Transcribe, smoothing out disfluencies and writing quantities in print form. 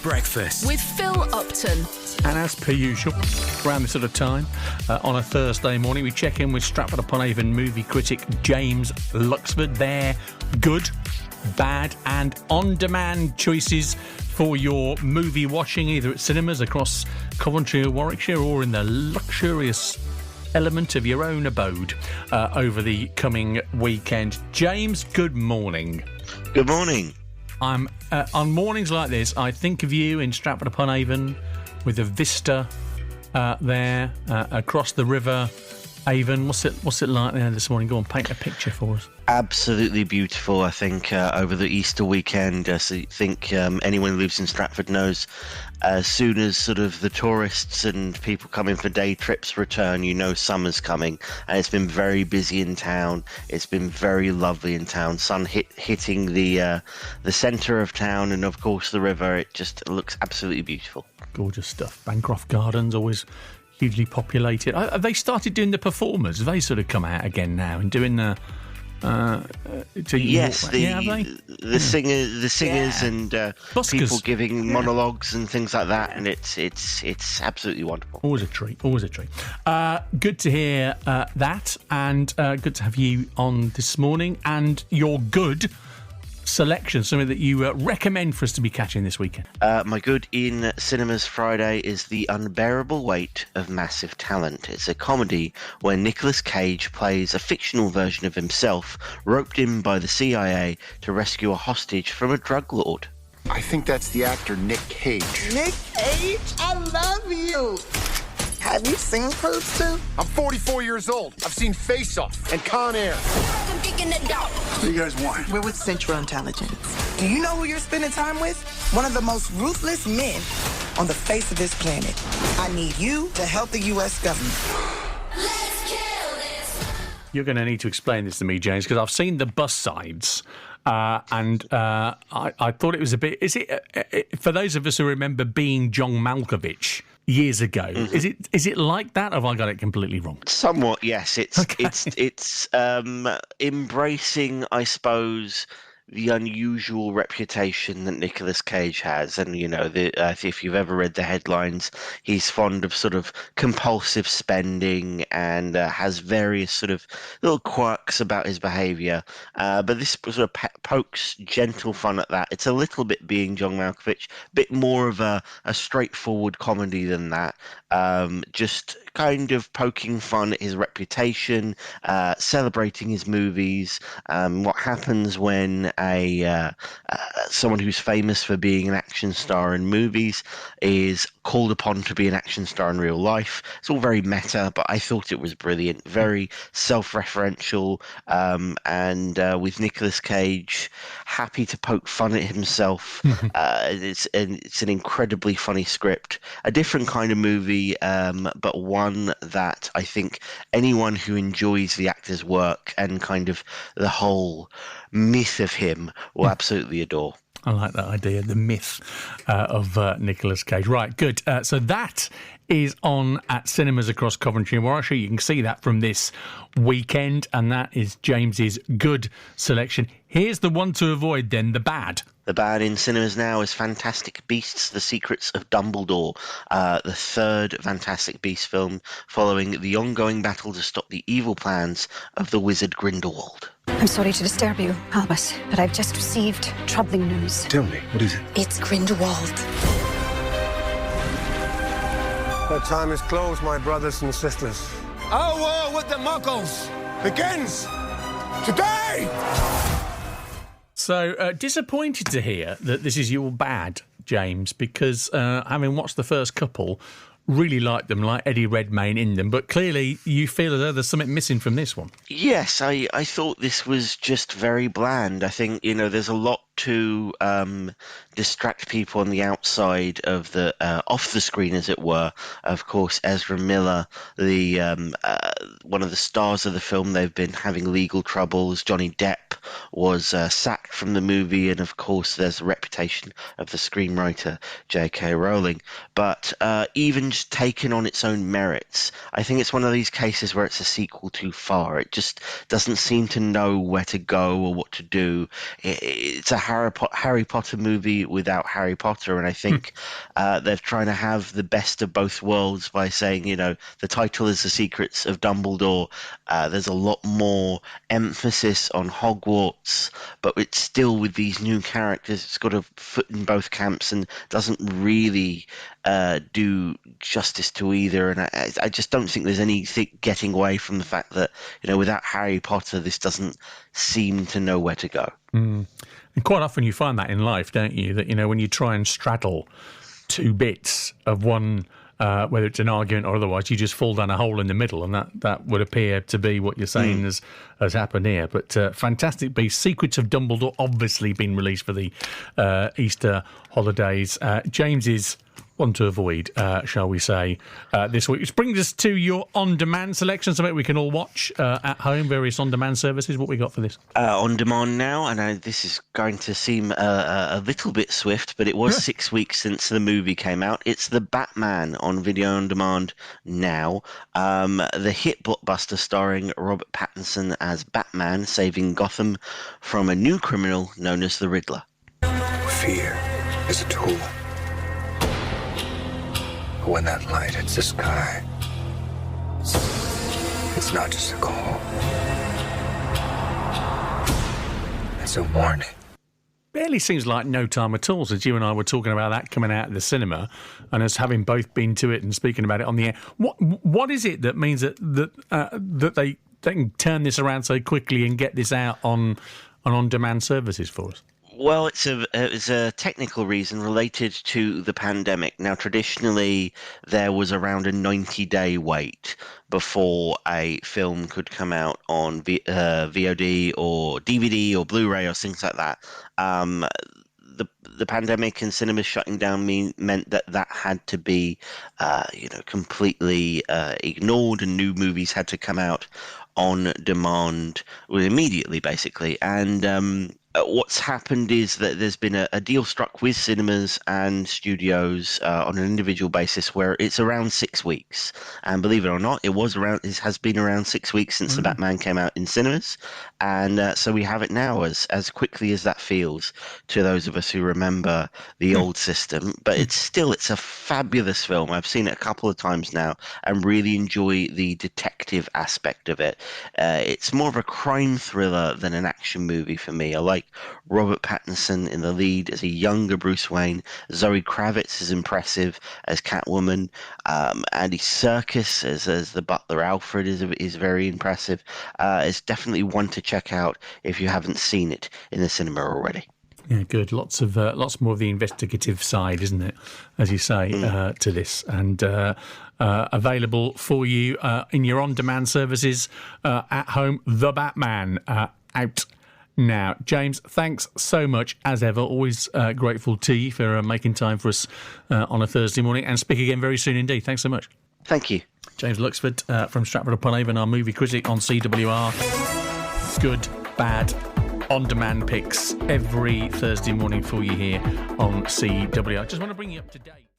Breakfast with Phil Upton. And as per usual, around this sort of time, on a Thursday morning, we check in with Stratford-upon-Avon movie critic James Luxford. Their good, bad and on-demand choices for your movie watching, either at cinemas across Coventry or Warwickshire or in the luxurious element of your own abode over the coming weekend. James, good morning. Good morning. I'm on mornings like this, I think of you in Stratford-upon-Avon with a vista there across the river Avon. What's it like there this morning? Go on, paint a picture for us. Absolutely beautiful, I think, over the Easter weekend. So I think anyone who lives in Stratford knows as soon as sort of the tourists and people coming for day trips return, you know summer's coming. And it's been very busy in town. It's been very lovely in town. Sun hitting the centre of town and, of course, the river. It just looks absolutely beautiful. Gorgeous stuff. Bancroft Gardens, always hugely populated. Have they started doing the performers? Have they sort of come out again now and doing the... yes, the singers and people giving monologues and things like that, and it's absolutely wonderful. Always a treat. Good to hear that, and good to have you on this morning. And your good selection, something that you recommend for us to be catching this weekend. My good in cinemas Friday is The Unbearable Weight of Massive Talent. It's a comedy where Nicolas Cage plays a fictional version of himself, roped in by the CIA to rescue a hostage from a drug lord. I think that's the actor Nick Cage. Nick Cage? I love you! Have you seen Cruise 2? I'm 44 years old. I've seen Face Off and Con Air. What do you guys want? We're with Central Intelligence. Do you know who you're spending time with? One of the most ruthless men on the face of this planet. I need you to help the U.S. government. Let's kill this. You're going to need to explain this to me, James, because I've seen the bus sides. And I thought it was a bit... Is it for those of us who remember being John Malkovich years ago? Mm-hmm. Is it like that, or have I got it completely wrong? Somewhat, yes. It's okay. it's embracing, I suppose, the unusual reputation that Nicolas Cage has. And, you know, if you've ever read the headlines, he's fond of sort of compulsive spending and has various sort of little quirks about his behaviour. But this sort of pokes gentle fun at that. It's a little bit being John Malkovich, a bit more of a straightforward comedy than that. Just kind of poking fun at his reputation, celebrating his movies, what happens when someone who's famous for being an action star in movies is called upon to be an action star in real life. It's all very meta, but I thought it was brilliant, very self-referential, and with Nicolas Cage happy to poke fun at himself. It's an incredibly funny script, a different kind of movie, but one that I think anyone who enjoys the actor's work and kind of the whole myth of him will absolutely adore. I like that idea, the myth of Nicolas Cage. Right, good. So that is on at cinemas across Coventry and Warwickshire. You can see that from this weekend, and that is James's good selection. Here's the one to avoid then, the bad. The bad in cinemas now is Fantastic Beasts: The Secrets of Dumbledore, the third Fantastic Beasts film following the ongoing battle to stop the evil plans of the wizard Grindelwald. I'm sorry to disturb you, Albus, but I've just received troubling news. Tell me, what is it? It's Grindelwald. The time is closed, my brothers and sisters. Our war with the Muggles begins today! So, disappointed to hear that this is your bad, James, because having watched the first couple, really liked them, like Eddie Redmayne in them, but clearly you feel as though there's something missing from this one. Yes, I thought this was just very bland. I think, you know, there's a lot to distract people on the outside of the off the screen, as it were. Of course, Ezra Miller, the one of the stars of the film, they've been having legal troubles. Johnny Depp was sacked from the movie, and of course there's the reputation of the screenwriter J.K. Rowling. But even just taken on its own merits, I think it's one of these cases where it's a sequel too far. It just doesn't seem to know where to go or what to do. It's a Harry Potter movie without Harry Potter, and I think they're trying to have the best of both worlds by saying, the title is The Secrets of Dumbledore. There's a lot more emphasis on Hogwarts, but it's still with these new characters. It's got a foot in both camps and doesn't really do justice to either. And I just don't think there's anything getting away from the fact that, without Harry Potter, this doesn't seem to know where to go. And quite often you find that in life, don't you? That, when you try and straddle two bits of one, whether it's an argument or otherwise, you just fall down a hole in the middle, and that would appear to be what you're saying has happened here. But Fantastic Beasts, Secrets of Dumbledore, obviously been released for the Easter holidays. James is one to avoid, shall we say, this week. Which brings us to your on-demand selection, something we can all watch at home, various on-demand services. What we got for this? On demand now, and this is going to seem a little bit swift, but it was 6 weeks since the movie came out. It's The Batman on video on demand now. The hit blockbuster starring Robert Pattinson as Batman, saving Gotham from a new criminal known as the Riddler. Fear is a tool. But when that light hits the sky, it's not just a call. It's a warning. Barely seems like no time at all since you and I were talking about that coming out of the cinema, and us having both been to it and speaking about it on the air. What is it that means that they can turn this around so quickly and get this out on on-demand services for us? Well, it's a technical reason related to the pandemic. Now, traditionally, there was around a 90-day wait before a film could come out on VOD or DVD or Blu-ray or things like that. The pandemic and cinemas shutting down meant that had to be, completely ignored, and new movies had to come out on demand immediately, basically. And what's happened is that there's been a deal struck with cinemas and studios on an individual basis where it's around 6 weeks. And believe it or not, it has been around 6 weeks since The Batman came out in cinemas. And so we have it now, as quickly as that feels to those of us who remember the old system. But it's a fabulous film. I've seen it a couple of times now and really enjoy the detective aspect of it. It's more of a crime thriller than an action movie for me. I like Robert Pattinson in the lead as a younger Bruce Wayne. Zoe Kravitz is impressive as Catwoman. Andy Serkis as the butler Alfred is very impressive. It's definitely one to check out if you haven't seen it in the cinema already. Yeah, good. Lots more of the investigative side, isn't it? As you say, to this, and available for you in your on-demand services at home. The Batman out now. James, thanks so much as ever. Always grateful to you for making time for us on a Thursday morning, and speak again very soon indeed. Thanks so much. Thank you. James Luxford from Stratford-upon-Avon, our movie critic on CWR. Good, bad, on-demand picks every Thursday morning for you here on CWR. Just want to bring you up to date.